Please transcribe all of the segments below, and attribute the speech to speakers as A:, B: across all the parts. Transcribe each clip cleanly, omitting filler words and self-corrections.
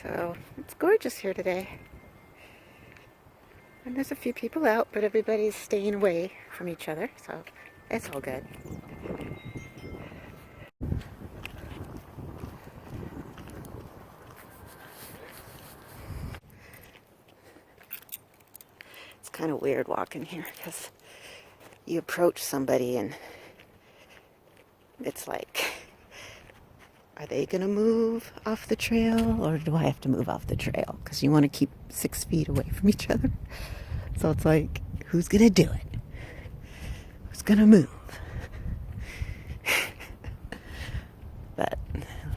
A: So it's gorgeous here today. And there's a few people out, but everybody's staying away from each other, so it's all good. It's kind of weird walking here because you approach somebody and it's like, are they going to move off the trail or do I have to move off the trail? Because you want to keep 6 feet away from each other. So it's like, who's going to do it? Who's going to move? But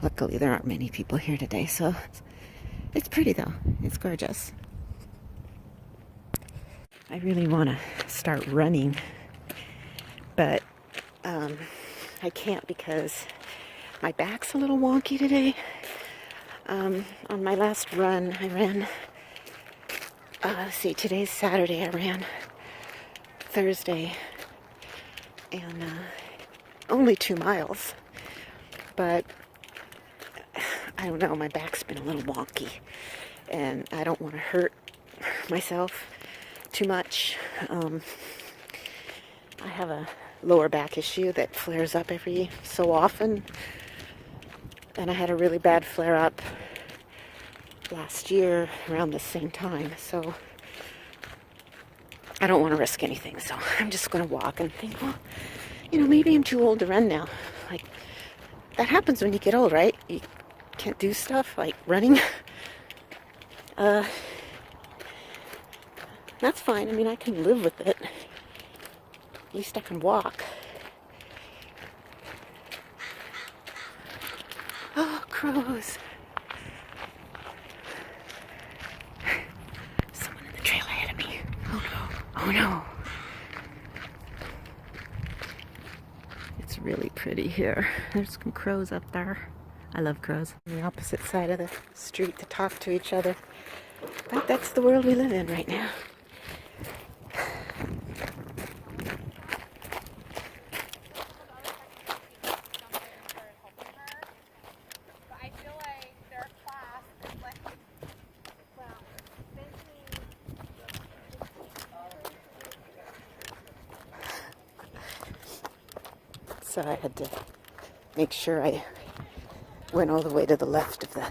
A: luckily there aren't many people here today, so it's pretty though. It's gorgeous. I really want to start running, but I can't because my back's a little wonky today. On my last run, I ran, today's Saturday, I ran Thursday, and only 2 miles, but I don't know, my back's been a little wonky, and I don't want to hurt myself too much. I have a lower back issue that flares up every so often, and I had a really bad flare up last year around the same time, so I don't want to risk anything. So I'm just going to walk and think, well, maybe I'm too old to run now. Like, that happens when you get old, right? You can't do stuff like running. That's fine. I mean, I can live with it. At least I can walk. Oh, crows. Someone in the trail ahead of me. Oh no. Oh no. It's really pretty here. There's some crows up there. I love crows. On the opposite side of the street to talk to each other. But that's the world we live in right now. So I had to make sure I went all the way to the left of the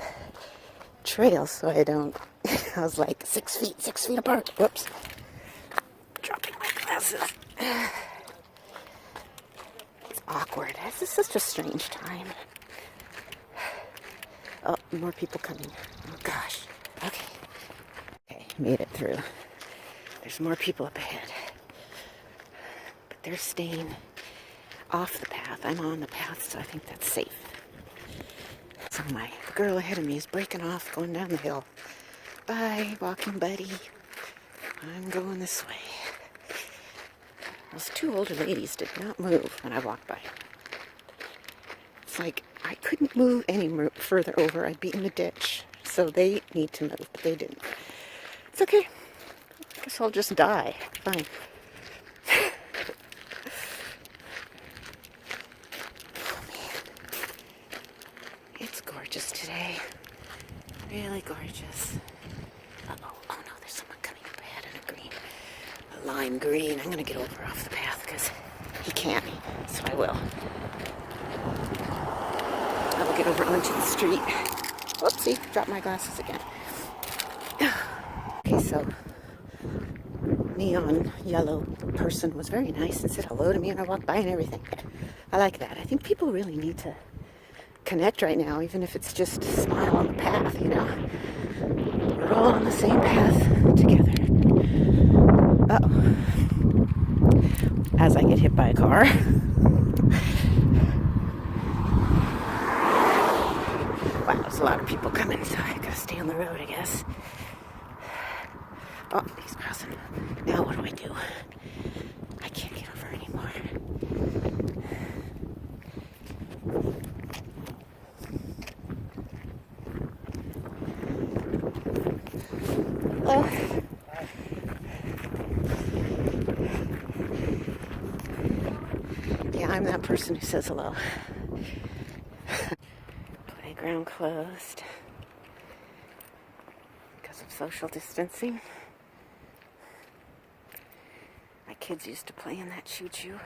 A: trail so I don't, I was like 6 feet apart. Whoops. Dropping my glasses. It's awkward. This is such a strange time. Oh, more people coming. Oh gosh. Okay, made it through. There's more people up ahead. But they're staying off the path. I'm on the path, so I think that's safe. So my girl ahead of me is breaking off, going down the hill. Bye, walking buddy. I'm going this way. Those 2 older ladies did not move when I walked by. It's like I couldn't move any further over. I'd be in the ditch. So they need to move, but they didn't. It's okay. I guess I'll just die. Fine. Gorgeous today. Really gorgeous. Uh-oh. Oh no, there's someone coming up ahead in a green. A lime green. I'm gonna get over off the path because he can't. So I will. I will get over onto the street. Whoopsie, dropped my glasses again. Okay, so neon yellow person was very nice and said hello to me and I walked by and everything. I like that. I think people really need to connect right now, even if it's just a smile on the path, We're all on the same path together. Uh-oh. As I get hit by a car. Wow, there's a lot of people coming, so I gotta stay on the road, I guess. Oh, he's crossing. Now what do I do? I can't get over anymore. Oh. Yeah, I'm that person who says hello. Playground closed. social distancing. My kids used to play in that choo-choo.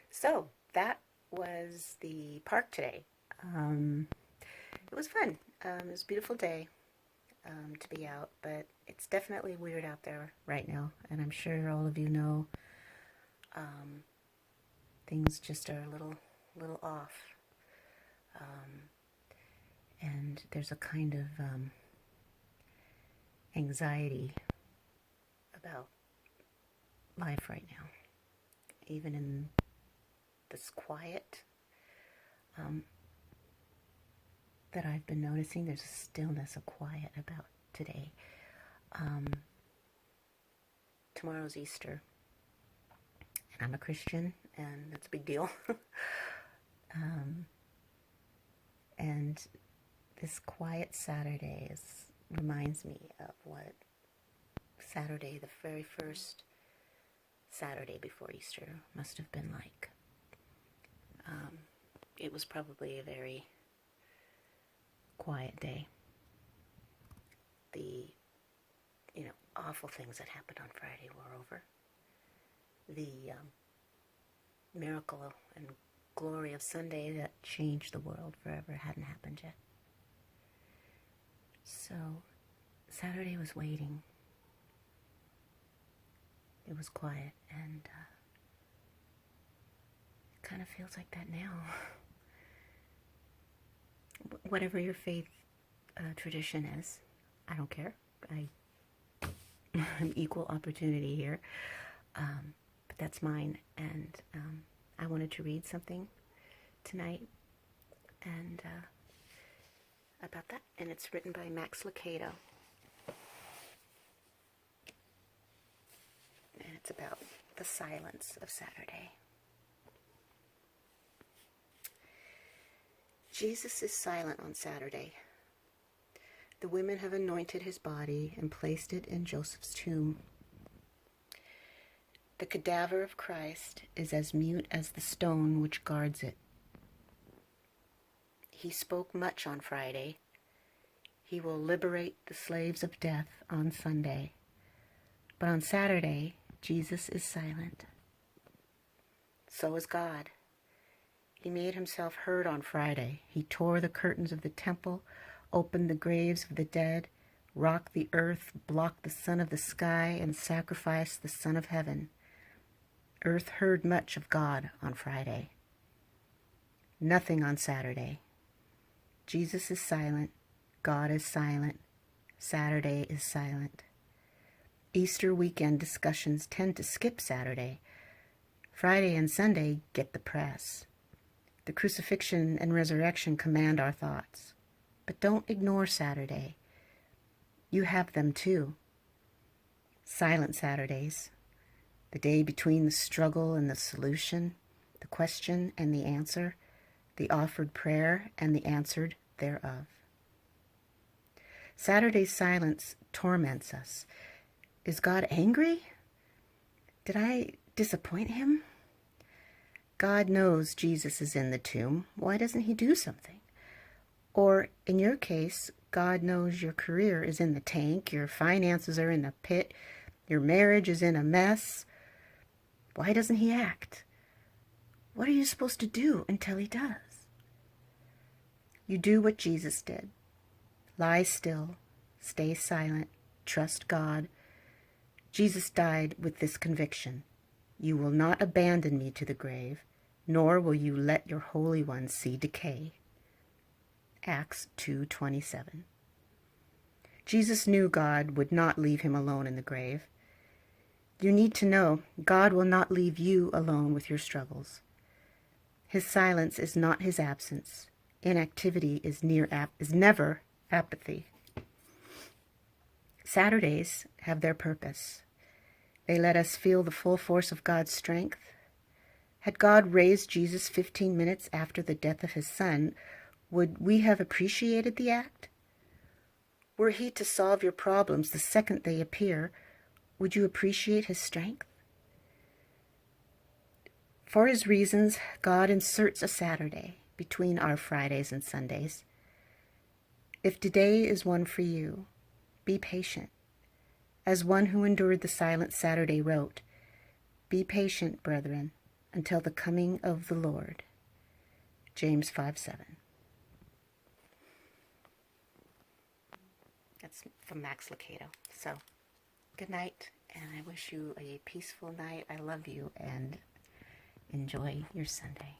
A: So that was the park today. It was fun. It was a beautiful day to be out, but it's definitely weird out there right now, and I'm sure all of you know things just are a little off, and there's a kind of anxiety about life right now, even in this quiet that I've been noticing. There's a stillness, a quiet about today. Tomorrow's Easter, and I'm a Christian, and that's a big deal. And this quiet Saturday reminds me of what Saturday, the very first Saturday before Easter, must have been like. It was probably a very quiet day. The, awful things that happened on Friday were over. The miracle and glory of Sunday that changed the world forever hadn't happened yet. So Saturday was waiting. It was quiet, and it kind of feels like that now. Whatever your faith tradition is, I don't care. I'm equal opportunity here, but that's mine, and I wanted to read something tonight, and about that, and it's written by Max Lucado, and it's about the silence of Saturday. Jesus is silent on Saturday. The women have anointed his body and placed it in Joseph's tomb. The cadaver of Christ is as mute as the stone which guards it. He spoke much on Friday. He will liberate the slaves of death on Sunday. But on Saturday, Jesus is silent. So is God. He made himself heard on Friday. He tore the curtains of the temple, opened the graves of the dead, rocked the earth, blocked the sun of the sky, and sacrificed the Son of Heaven. Earth heard much of God on Friday. Nothing on Saturday. Jesus is silent. God is silent. Saturday is silent. Easter weekend discussions tend to skip Saturday. Friday and Sunday get the press. The crucifixion and resurrection command our thoughts. But don't ignore Saturday. You have them too. Silent Saturdays. The day between the struggle and the solution, the question and the answer, the offered prayer and the answered thereof. Saturday's silence torments us. Is God angry? Did I disappoint him? God knows Jesus is in the tomb. Why doesn't he do something? Or, in your case, God knows your career is in the tank, your finances are in the pit, your marriage is in a mess. Why doesn't he act? What are you supposed to do until he does? You do what Jesus did. Lie still, stay silent, trust God. Jesus died with this conviction: you will not abandon me to the grave, nor will you let your Holy One see decay. Acts 2:27. Jesus knew God would not leave him alone in the grave. You need to know God will not leave you alone with your struggles. His silence is not his absence. Inactivity is never apathy. Saturdays have their purpose. They let us feel the full force of God's strength. Had God raised Jesus 15 minutes after the death of his son, would we have appreciated the act? Were he to solve your problems the second they appear, would you appreciate his strength? For his reasons, God inserts a Saturday between our Fridays and Sundays. If today is one for you, be patient. As one who endured the silent Saturday wrote, "Be patient, brethren, until the coming of the Lord." James 5:7. That's from Max Lucado. So, good night, and I wish you a peaceful night. I love you, and enjoy your Sunday.